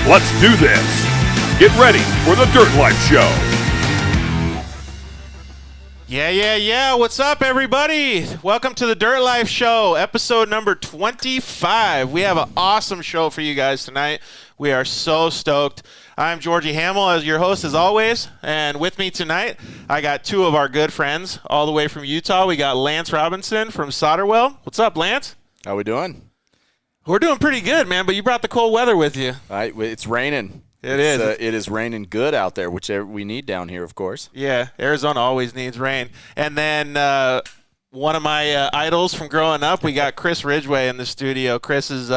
Let's do this. Get ready for the Dirt Life Show. Yeah. What's up, everybody? Welcome to the Dirt Life Show, episode number 25. We have an awesome show for you guys tonight. We are so stoked. I'm Georgie Hamill, as your host, as always. And with me tonight, I got two of our good friends all the way from Utah. We got Lance Robinson from SolderWeld. What's up, Lance? How we doing? We're doing pretty good, man, but you brought the cold weather with you. It's raining. It is raining good out there, which we need down here, of course. Yeah, Arizona always needs rain. And then one of my idols from growing up, we got Chris Ridgway in the studio. Chris is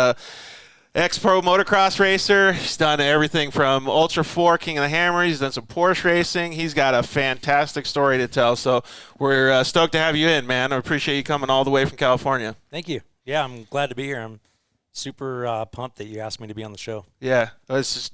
ex-pro motocross racer. He's done everything from Ultra 4, King of the Hammer. He's done some Porsche racing. He's got a fantastic story to tell. So we're stoked to have you in, man. I appreciate you coming all the way from California. Thank you. Yeah, I'm glad to be here. I'm super pumped that you asked me to be on the show. Yeah,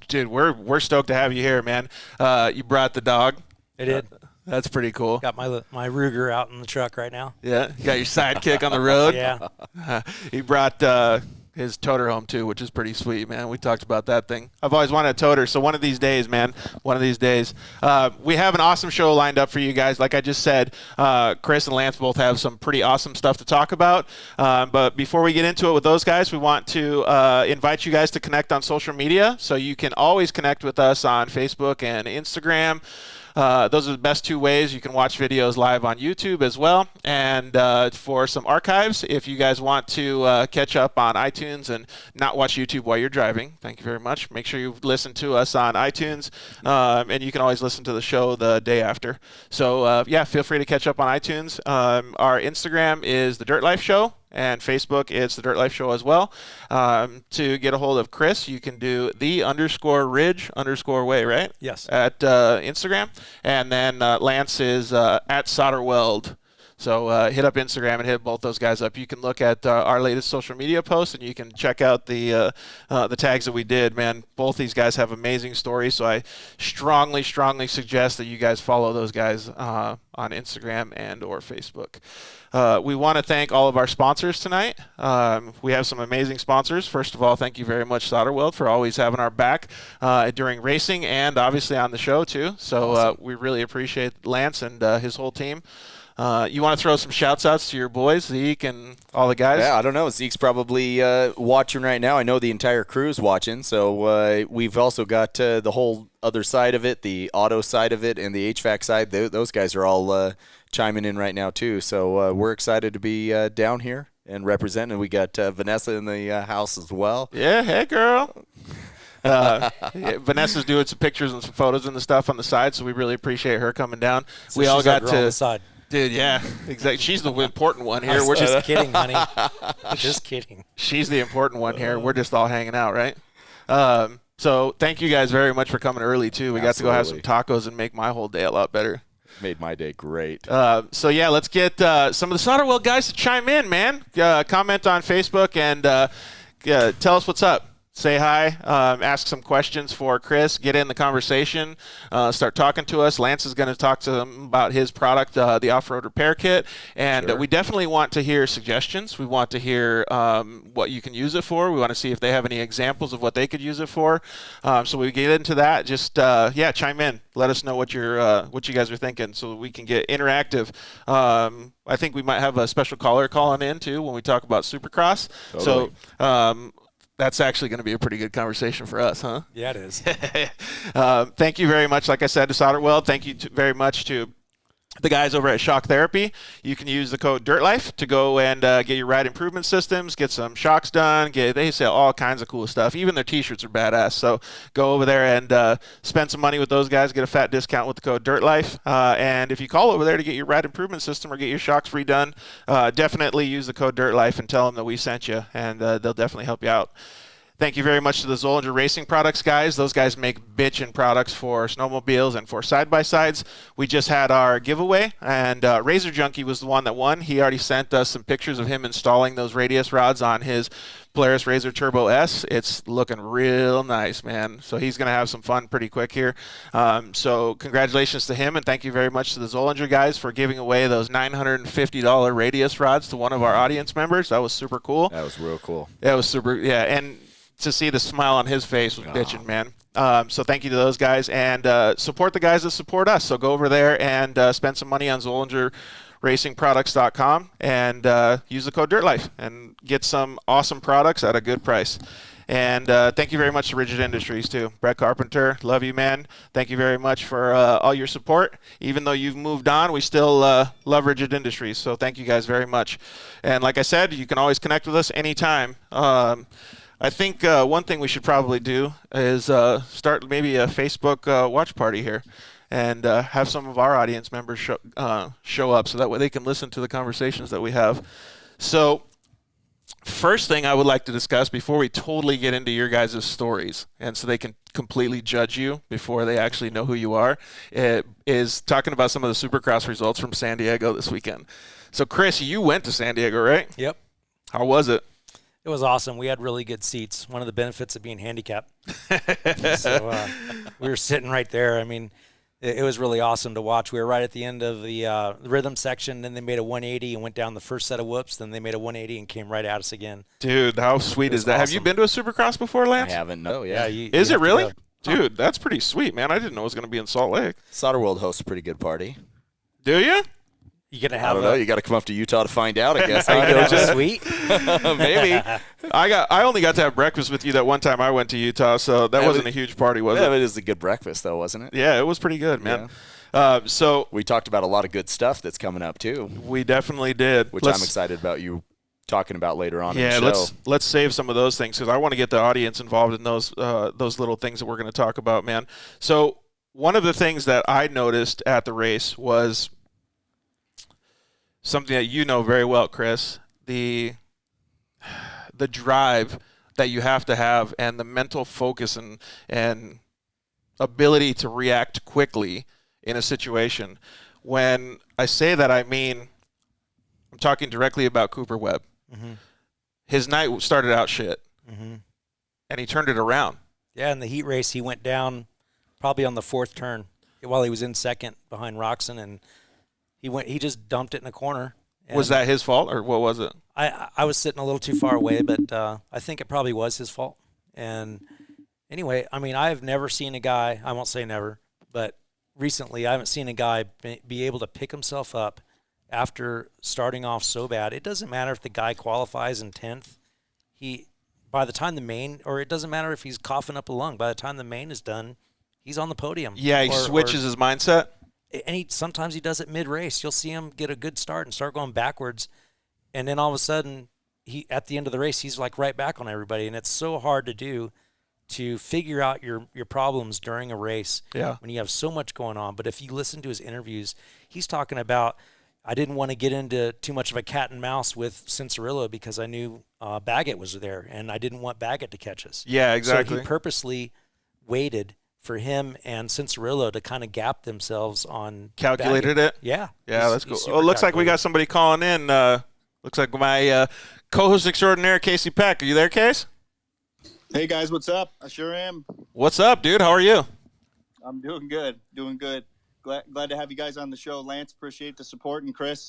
dude, we're stoked to have you here, man. You brought the dog. I did. That's pretty cool. Got my Ruger out in the truck right now. Yeah, you got your sidekick on the road. Yeah. He brought his toter home too, which is pretty sweet, man. We talked about that thing. I've always wanted a toter, so one of these days, man, we have an awesome show lined up for you guys. Like I just said, Chris and Lance both have some pretty awesome stuff to talk about. But before we get into it with those guys, we want to invite you guys to connect on social media. So you can always connect with us on Facebook and Instagram. Those are the best two ways. You can watch videos live on YouTube as well. And for some archives, if you guys want to catch up on iTunes and not watch YouTube while you're driving, thank you very much. Make sure you listen to us on iTunes, and you can always listen to the show the day after. So, feel free to catch up on iTunes. Our Instagram is The Dirt Life Show. And Facebook, it's The Dirt Life Show as well. To get a hold of Chris, you can do _Ridge_way, right? Yes. At Instagram. And then Lance is at SolderWeld. So hit up Instagram and hit both those guys up. You can look at our latest social media posts, and you can check out the tags that we did. Man, both these guys have amazing stories, so I strongly suggest that you guys follow those guys on Instagram and or Facebook. We want to thank all of our sponsors tonight. We have some amazing sponsors. First of all, thank you very much, SolderWeld, for always having our back during racing and obviously on the show too. So awesome. We really appreciate Lance and his whole team. You want to throw some shouts-outs to your boys, Zeke and all the guys? Yeah, I don't know. Zeke's probably watching right now. I know the entire crew's watching. So we've also got the whole other side of it, the auto side of it, and the HVAC side. Those guys are all chiming in right now too. So we're excited to be down here and representing. We got Vanessa in the house as well. Yeah, hey, girl. Vanessa's doing some pictures and some photos and the stuff on the side, so we really appreciate her coming down. So we all got on the side. Dude, yeah, exactly. She's the important one here. We're just kidding, honey. Just kidding. She's the important one here. We're just all hanging out, right? So thank you guys very much for coming early, too. We got to go have some tacos and make my whole day a lot better. Made my day great. So, yeah, let's get some of the SolderWeld guys to chime in, man. Comment on Facebook and tell us what's up. Say hi, ask some questions for Chris, get in the conversation, start talking to us. Lance is going to talk to them about his product, the off-road repair kit, and we definitely want to hear suggestions. We want to hear what you can use it for. We want to see if they have any examples of what they could use it for. So we get into that. Just chime in. Let us know what you guys are thinking, so we can get interactive. I think we might have a special caller calling in too when we talk about Supercross. Totally. So. That's actually going to be a pretty good conversation for us, huh? Yeah, it is. Thank you very much, like I said, to SolderWeld. Thank you very much to the guys over at Shock Therapy. You can use the code DIRTLIFE to go and get your ride improvement systems, get some shocks done. They sell all kinds of cool stuff. Even their T-shirts are badass. So go over there and spend some money with those guys. Get a fat discount with the code DIRTLIFE. And if you call over there to get your ride improvement system or get your shocks redone, definitely use the code DIRTLIFE and tell them that we sent you, and they'll definitely help you out. Thank you very much to the Zollinger Racing Products guys. Those guys make bitchin' products for snowmobiles and for side-by-sides. We just had our giveaway, and Razor Junkie was the one that won. He already sent us some pictures of him installing those radius rods on his Polaris Razor Turbo S. It's looking real nice, man. So he's going to have some fun pretty quick here. So congratulations to him, and thank you very much to the Zollinger guys for giving away those $950 radius rods to one of our audience members. That was super cool. That was real cool. That was super, yeah. And to see the smile on his face was bitching, man. So thank you to those guys, and support the guys that support us. So go over there and spend some money on ZolderRacingProducts.com and use the code DIRTLIFE and get some awesome products at a good price. And thank you very much to Rigid Industries, too. Brett Carpenter, love you, man. Thank you very much for all your support. Even though you've moved on, we still love Rigid Industries. So thank you guys very much. And like I said, you can always connect with us anytime. I think one thing we should probably do is start maybe a Facebook watch party here and have some of our audience members show up so that way they can listen to the conversations that we have. So first thing I would like to discuss before we totally get into your guys' stories, and so they can completely judge you before they actually know who you are, is talking about some of the Supercross results from San Diego this weekend. So, Chris, you went to San Diego, right? Yep. How was it? It was awesome. We had really good seats. One of the benefits of being handicapped. So we were sitting right there. I mean, it was really awesome to watch. We were right at the end of the rhythm section. Then they made a 180 and went down the first set of whoops. Then they made a 180 and came right at us again. Dude, how sweet is that? Awesome. Have you been to a Supercross before, Lance? I haven't. No, Yeah. Is it really? Dude, that's pretty sweet, man. I didn't know it was going to be in Salt Lake. SolderWeld hosts a pretty good party. Do you? You gonna I have don't know. You got to come up to Utah to find out, I guess. Are you Huh, gonna have don't a you? suite? Maybe. I only got to have breakfast with you that one time I went to Utah, so that wasn't a huge party, was Yeah, it? it is a good breakfast, though, wasn't it? Yeah, it was pretty good, man. So We talked about a lot of good stuff that's coming up, too, we definitely did. which I'm excited about you talking about later on in Yeah, the show. let's save some of those things because I want to get the audience involved in those little things that we're going to talk about, man. So one of the things that I noticed at the race was something that you know very well, Chris, the drive that you have to have and the mental focus and ability to react quickly in a situation. When I say that, I mean I'm talking directly about Cooper Webb. Mm-hmm. His night started out shit, Mm-hmm. and he turned it around. Yeah, in the heat race, he went down probably on the fourth turn while he was in second behind Roxon, and he just dumped it in a corner. Was that his fault, or what was it? I was sitting a little too far away, but I think it probably was his fault. And anyway, I mean, I've never seen a guy, I won't say never, but recently I haven't seen a guy be able to pick himself up after starting off so bad. It doesn't matter if the guy qualifies in 10th. By the time the main, or it doesn't matter if he's coughing up a lung, by the time the main is done, he's on the podium. Yeah, he switches his mindset. And sometimes he does it mid-race. You'll see him get a good start and start going backwards, and then all of a sudden, at the end of the race, he's like right back on everybody. And it's so hard to do, to figure out your problems during a race when you have so much going on. But if you listen to his interviews, he's talking about, I didn't want to get into too much of a cat and mouse with Cincerillo because I knew Baggett was there, and I didn't want Baggett to catch us. Yeah, exactly. So he purposely waited for him and Cincerillo to kind of gap themselves on Calculated Baggett. it? Yeah. Yeah, that's cool. Oh, it looks like we got somebody calling in. Looks like my co-host extraordinaire, Casey Peck. Are you there, Case? Hey guys, what's up? I sure am. What's up, dude? How are you? I'm doing good. Glad to have you guys on the show. Lance, appreciate the support, and Chris,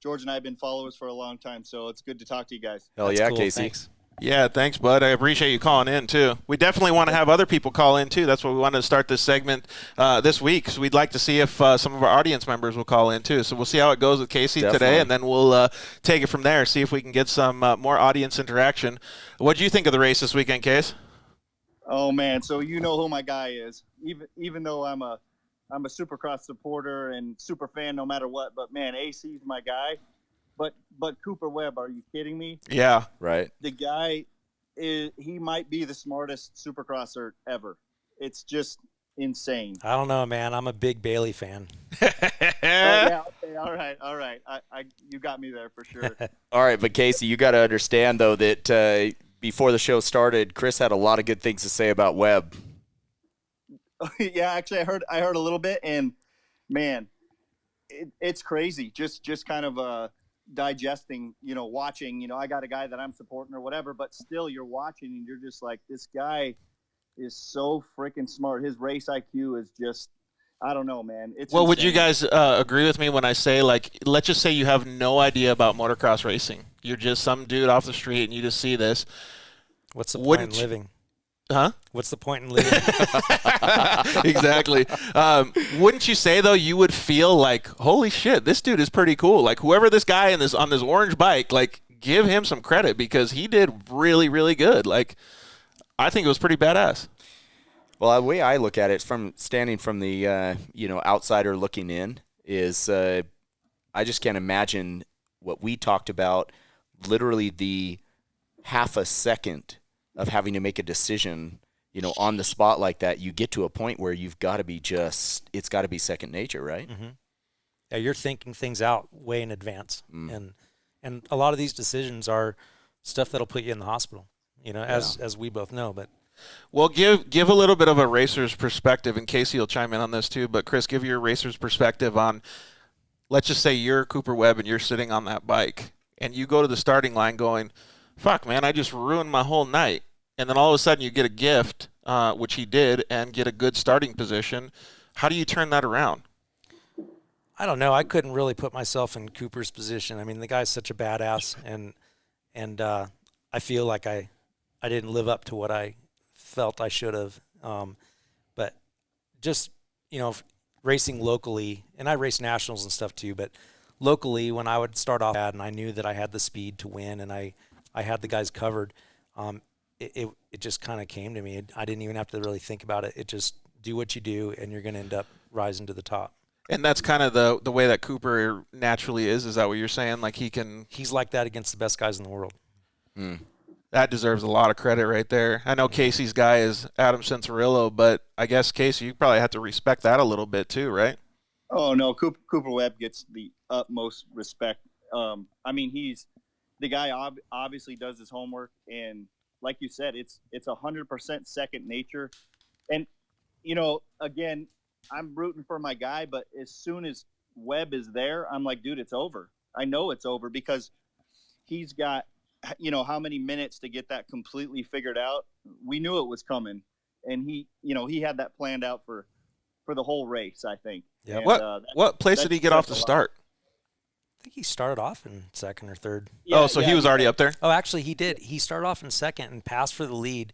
George and I have been followers for a long time, so it's good to talk to you guys. Hell That's yeah, cool. Casey. Thanks. Yeah, thanks, bud. I appreciate you calling in, too. We definitely want to have other people call in, too. That's why we wanted to start this segment this week. So we'd like to see if some of our audience members will call in, too. So we'll see how it goes with Casey today, and then we'll take it from there, see if we can get some more audience interaction. What do you think of the race this weekend, Case? Oh, man, so you know who my guy is. Even though I'm a Supercross supporter and super fan no matter what, but, man, AC's my guy. But Cooper Webb, are you kidding me? Yeah. Right. The guy he might be the smartest Supercrosser ever. It's just insane. I don't know, man. I'm a big Bailey fan. Oh, yeah, okay, all right. You got me there for sure. All right, but Casey, you got to understand, though, that before the show started, Chris had a lot of good things to say about Webb. Yeah, actually, I heard a little bit, and man, it's crazy. Just kind of digesting, watching. I got a guy that I'm supporting or whatever, but still, you're watching and you're just like, this guy is so freaking smart. His race IQ is just, I don't know, man. It's well, insane. would you guys agree with me when I say, like, let's just say you have no idea about motocross racing. You're just some dude off the street and you just see this. What's the point in Wouldn't you- living? Huh? What's the point in living? Exactly. Wouldn't you say though you would feel like, holy shit, this dude is pretty cool. Like whoever this guy in this on this orange bike, like give him some credit because he did really, really good. Like I think it was pretty badass. Well, the way I look at it, from standing from the outsider looking in, is I just can't imagine what we talked about. Literally the half a second of having to make a decision, on the spot like that. You get to a point where you've got to be it's got to be second nature, right? Mm-hmm. Yeah, you're thinking things out way in advance, and a lot of these decisions are stuff that'll put you in the hospital. As we both know, but. Well, give a little bit of a racer's perspective, and Casey will chime in on this too, but Chris, give your racer's perspective on, let's just say you're Cooper Webb and you're sitting on that bike, and you go to the starting line going, fuck, man, I just ruined my whole night. And then all of a sudden you get a gift, which he did, and get a good starting position. How do you turn that around? I don't know. I couldn't really put myself in Cooper's position. I mean, the guy's such a badass, and I feel like I didn't live up to what I felt I should have. But just, racing locally, and I race nationals and stuff too, but locally when I would start off and I knew that I had the speed to win and I had the guys covered, it just kind of came to me. I didn't even have to really think about it. It just do what you do and you're going to end up rising to the top. And that's kind of the way that Cooper naturally is. Is that what you're saying? Like he's like that against the best guys in the world. That deserves a lot of credit right there. I know Casey's guy is Adam Cincerillo, but I guess, Casey, you probably have to respect that a little bit too, right? Oh, no, Cooper Webb gets the utmost respect. I mean, he's the guy obviously does his homework, and like you said, it's 100% second nature. And, again, I'm rooting for my guy, but as soon as Webb is there, I'm like, dude, it's over. I know it's over because he's got – how many minutes to get that completely figured out. We knew it was coming, and he had that planned out for the whole race, I think. Yeah. And, what place did he get off the start? I think he started off in second or third. Yeah, he was already up there? Oh, actually he did. He started off in second and passed for the lead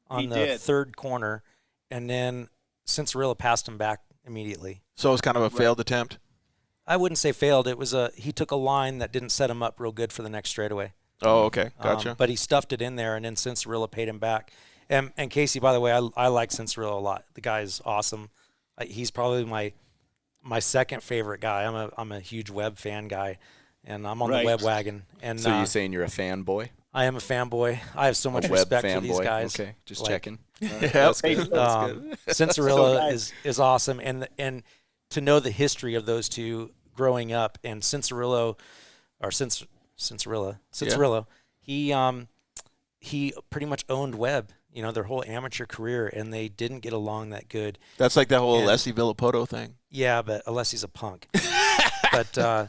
on the third corner, and then Cincerillo passed him back immediately. So it was kind of a failed attempt? I wouldn't say failed. It was he took a line that didn't set him up real good for the next straightaway. Oh, okay. Gotcha. But he stuffed it in there, and then Cincerillo paid him back. And Casey, by the way, I like Cincerillo a lot. The guy is awesome. He's probably my second favorite guy. I'm a huge Webb fan guy, and I'm on the Webb wagon. And so you're saying you're a fanboy? I am a fanboy. I have so much respect for these guys. Okay, just checking. That's good. Cincerillo is awesome, and to know the history of those two growing up, and Cincerillo, he pretty much owned Webb, their whole amateur career, and they didn't get along that good. That's like that whole Alessi Villapoto thing. Yeah, but Alessi's a punk. but I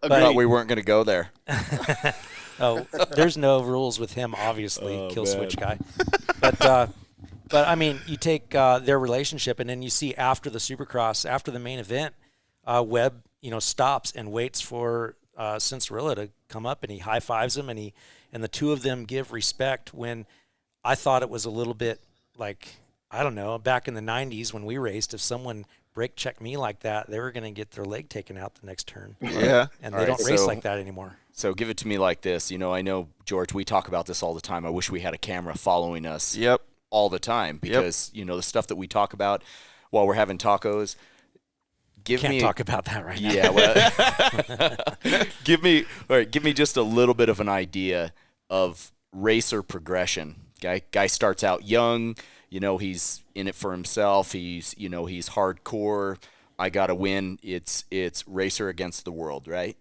thought we weren't going to go there. Oh, there's no rules with him, obviously, kill switch guy. But I mean, you take their relationship, and then you see after the Supercross, after the main event, Webb, stops and waits for Cincerillo to come up, and he high fives him, and the two of them give respect. When I thought it was a little bit like, I don't know, back in the 90s when we raced, if someone brake checked me like that, they were going to get their leg taken out the next turn. Yeah. And they don't race like that anymore. So give it to me like this. I know, George, we talk about this all the time. I wish we had a camera following us all the time because, the stuff that we talk about while we're having tacos, Can't talk about that right now. Yeah, well, give me just a little bit of an idea of racer progression. Guy starts out young, he's in it for himself. He's hardcore. I gotta win. It's racer against the world, right?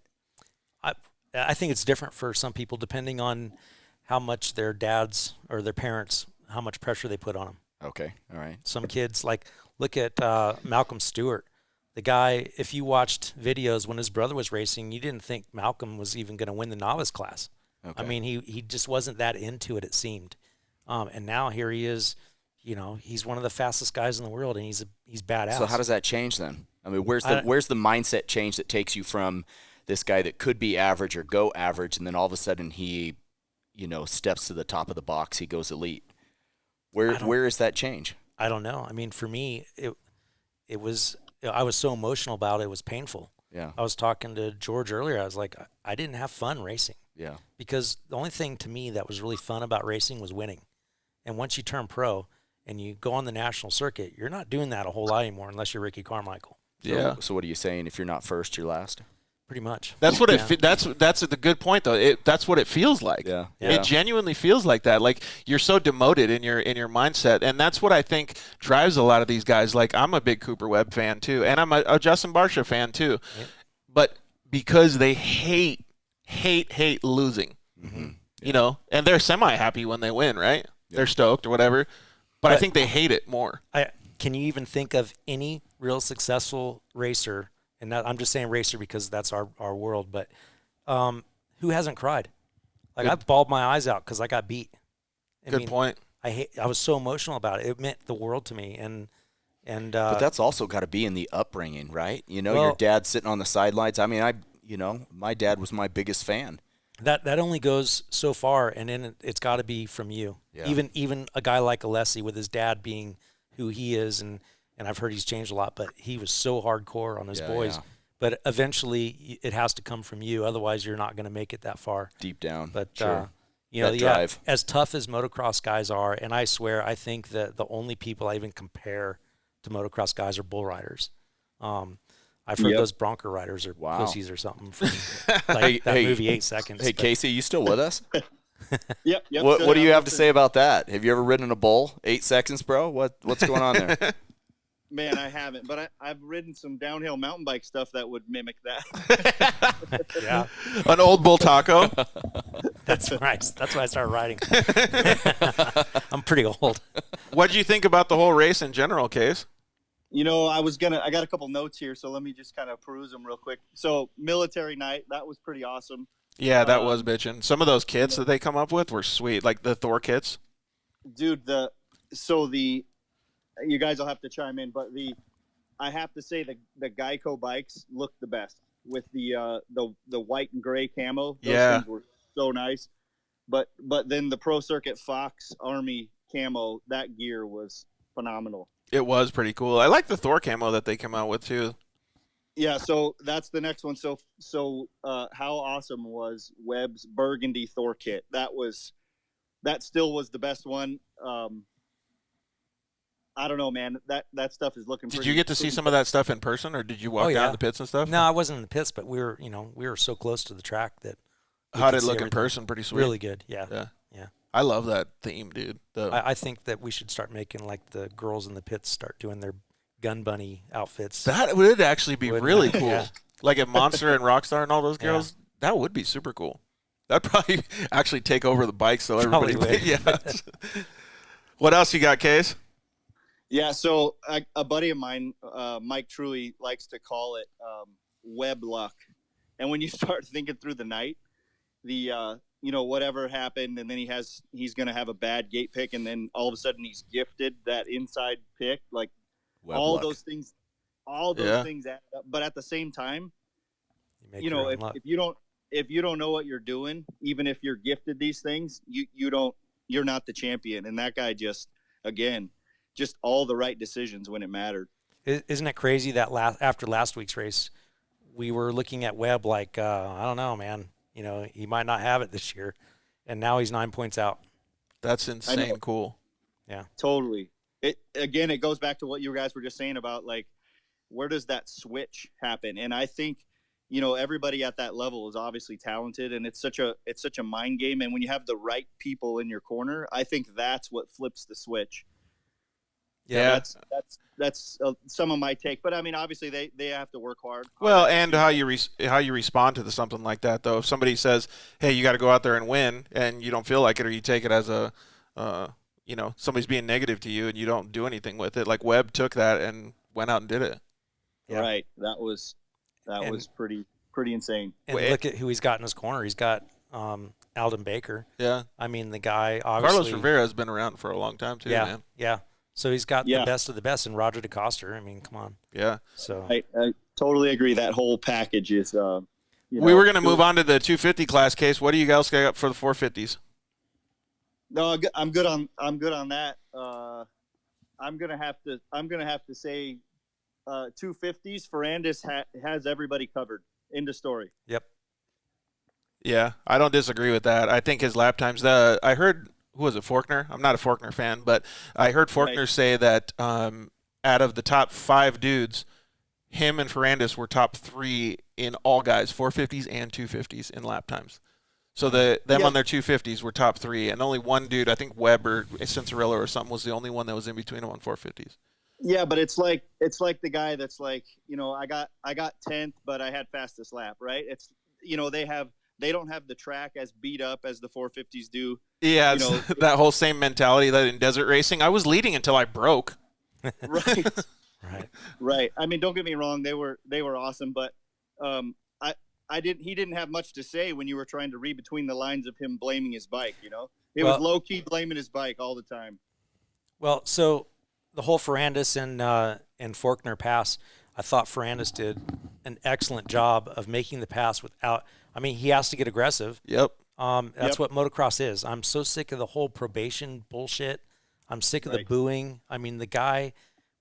I think it's different for some people depending on how much their dads or their parents, how much pressure they put on them. Okay, all right. Some kids, look at Malcolm Stewart. The guy, if you watched videos when his brother was racing, you didn't think Malcolm was even going to win the novice class. Okay. I mean, he just wasn't that into it, it seemed. And now here he is, he's one of the fastest guys in the world, and he's badass. So how does that change then? I mean, where's the mindset change that takes you from this guy that could be average or go average, and then all of a sudden he steps to the top of the box, he goes elite. Where is that change? I don't know. I mean, for me, it was, I was so emotional about it. It was painful. Yeah. I was talking to George earlier. I was like, I didn't have fun racing. Yeah. Because the only thing to me that was really fun about racing was winning. And once you turn pro and you go on the national circuit, you're not doing that a whole lot anymore unless you're Ricky Carmichael. So what are you saying? If you're not first, you're last? Pretty much. That's what that's the good point though. That's what it feels like. Yeah. It genuinely feels like that. Like you're so demoted in your mindset, and that's what I think drives a lot of these guys. Like I'm a big Cooper Webb fan too, and I'm a Justin Barcia fan too. Yeah. But because they hate losing, and they're semi-happy when they win, right? Yeah. They're stoked or whatever. But I think they hate it more. Can you even think of any real successful racer? And I'm just saying racer because that's our world, but who hasn't cried? Like I've bawled my eyes out because I got beat. Good point. I was so emotional about it. It meant the world to me, and but that's also got to be in the upbringing, right? Your dad sitting on the sidelines. I mean, my dad was my biggest fan. That only goes so far, and then it's got to be from you. Yeah. Even a guy like Alessi with his dad being who he is, and I've heard he's changed a lot, but he was so hardcore on his boys. Yeah. But eventually, it has to come from you. Otherwise, you're not going to make it that far. Deep down. But, sure. Drive. As tough as motocross guys are, and I swear, I think that the only people I even compare to motocross guys are bull riders. I've heard those bronco riders are pussies or something from that movie 8 Seconds. Hey, Casey, you still with us? Yep. What do you have to say about that? Have you ever ridden a bull? 8 Seconds, bro? What's going on there? Man, I haven't, but I've ridden some downhill mountain bike stuff that would mimic that. Yeah. An old bull taco. That's right. That's why I started riding. I'm pretty old. What did you think about the whole race in general, Case? I got a couple notes here, so let me just kind of peruse them real quick. So military night, that was pretty awesome. Yeah, that was bitchin'. Some of those kits that they come up with were sweet, like the Thor kits. Dude, you guys will have to chime in, but I have to say the Geico bikes looked the best with the white and gray camo. Those things were so nice. But then the Pro Circuit Fox Army camo, that gear was phenomenal. It was pretty cool. I like the Thor camo that they came out with too. Yeah, so that's the next one. So how awesome was Webb's Burgundy Thor kit? That still was the best one. I don't know, man. That stuff is looking. Did you get to see some of that stuff in person, or did you walk down the pits and stuff? No, I wasn't in the pits, but we were so close to the track that. How did it look in person? Pretty sweet. Really good. Yeah. I love that theme, dude. I think that we should start making like the girls in the pits start doing their gun bunny outfits. That would actually be really cool. Yeah. Like if Monster and Rockstar and all those girls, that would be super cool. That'd probably actually take over the bike, so everybody would. Yeah. What else you got, Case? Yeah, so a buddy of mine, Mike Truey, likes to call it web luck. And when you start thinking through the night, whatever happened, and then he's going to have a bad gate pick, and then all of a sudden he's gifted that inside pick, like web all luck. Those things add up. But at the same time, if you don't know what you're doing, even if you're gifted these things, you're not the champion. And that guy just all the right decisions when it mattered. Isn't it crazy that after last week's race, we were looking at Webb like, I don't know, man. He might not have it this year, and now he's 9 points out. That's insane cool. Yeah, totally. It goes back to what you guys were just saying about, like, where does that switch happen? And I think, everybody at that level is obviously talented, and it's such a mind game. And when you have the right people in your corner, I think that's what flips the switch. Yeah, that's some of my take, but I mean, obviously they have to work hard. Well, and how you respond to something like that, though. If somebody says, "Hey, you got to go out there and win," and you don't feel like it, or you take it as somebody's being negative to you, and you don't do anything with it. Like Webb took that and went out and did it. Yeah. Right. That was pretty insane. And look at who he's got in his corner. He's got Alden Baker. Yeah. I mean, the guy obviously. Carlos Rivera has been around for a long time too. Yeah. Man. Yeah. So he's got the best of the best, and Roger DeCoster. I mean, come on. Yeah. So I totally agree. That whole package is. We were going to move on to the 250 class, Case. What do you guys got for the 450s? No, I'm good on that. I'm gonna have to say 250s. Ferrandis has everybody covered. End of story. Yep. Yeah, I don't disagree with that. I think his lap times. I heard, who was it, Faulkner? I'm not a Faulkner fan, but I heard Faulkner Right. say that out of the top 5 dudes, him and Ferrandis were top 3 in all guys, 450s and 250s in lap times. So them Yeah. on their 250s were top 3, and only one dude, I think Webb or Cincerello or something, was the only one that was in between them on 450s. Yeah, but it's like the guy that's like, I got 10th, but I had fastest lap, right? It's they don't have the track as beat up as the 450s do. Yeah, it's that whole same mentality that in desert racing, I was leading until I broke. Right. Right. Right. I mean, don't get me wrong, they were awesome, but he didn't have much to say when you were trying to read between the lines of him blaming his bike, It was low key blaming his bike all the time. Well, so the whole Ferrandis and Faulkner pass, I thought Ferrandis did an excellent job of making the pass without. I mean, he has to get aggressive. Yep. That's what motocross is. I'm so sick of the whole probation bullshit. I'm sick of the booing. I mean, the guy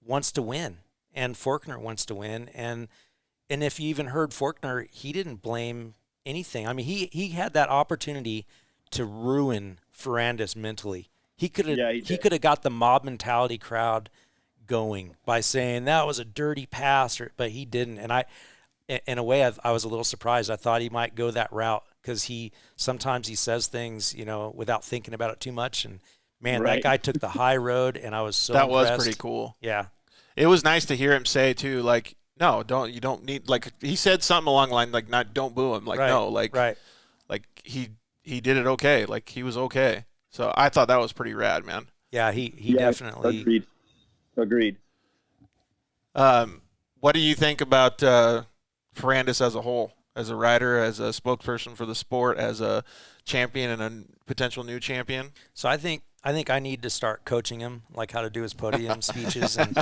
wants to win, and Faulkner wants to win, and if you even heard Faulkner, he didn't blame anything. I mean, he had that opportunity to ruin Ferrandis mentally. He could have got the mob mentality crowd going by saying that was a dirty pass, but he didn't. And in a way, I was a little surprised. I thought he might go that route because sometimes he says things, without thinking about it too much. And man, that guy took the high road, and I was so that impressed. was pretty cool. Yeah, it was nice to hear him say too, like, no, you don't need, like, he said something along the line, like, not, don't boo him, like, no, like, like he did it okay, like, he was okay. So I thought that was pretty rad, man. Yeah, he definitely agreed. What do you think about Ferrandis as a whole, as a rider, as a spokesperson for the sport, as a champion and a potential new champion? So I think I need to start coaching him, like how to do his podium speeches and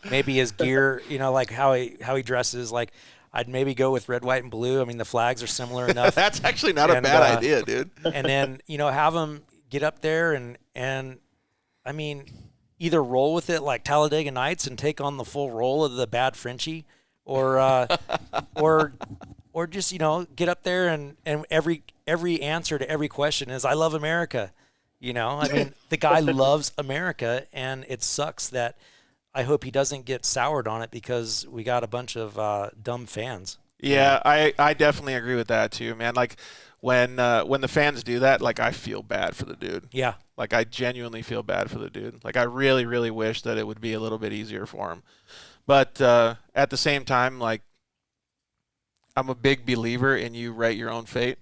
maybe his gear, like how he dresses. Like I'd maybe go with red, white, and blue. I mean, the flags are similar enough. That's actually not a bad idea, dude. And then, have him get up there and I mean, either roll with it like Talladega Nights and take on the full role of the bad Frenchie, or just, get up there and every answer to every question is, I love America. I mean, the guy loves America, and it sucks that I hope he doesn't get soured on it because we got a bunch of dumb fans. Yeah, I definitely agree with that too, man. Like when the fans do that, like, I feel bad for the dude. Yeah. Like, I genuinely feel bad for the dude. Like, I really, really wish that it would be a little bit easier for him. But at the same time, like, I'm a big believer in you write your own fate.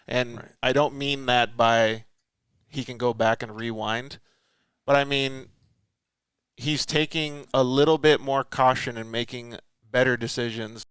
And I don't mean that by he can go back and rewind, but I mean he's taking a little bit more caution and making better decisions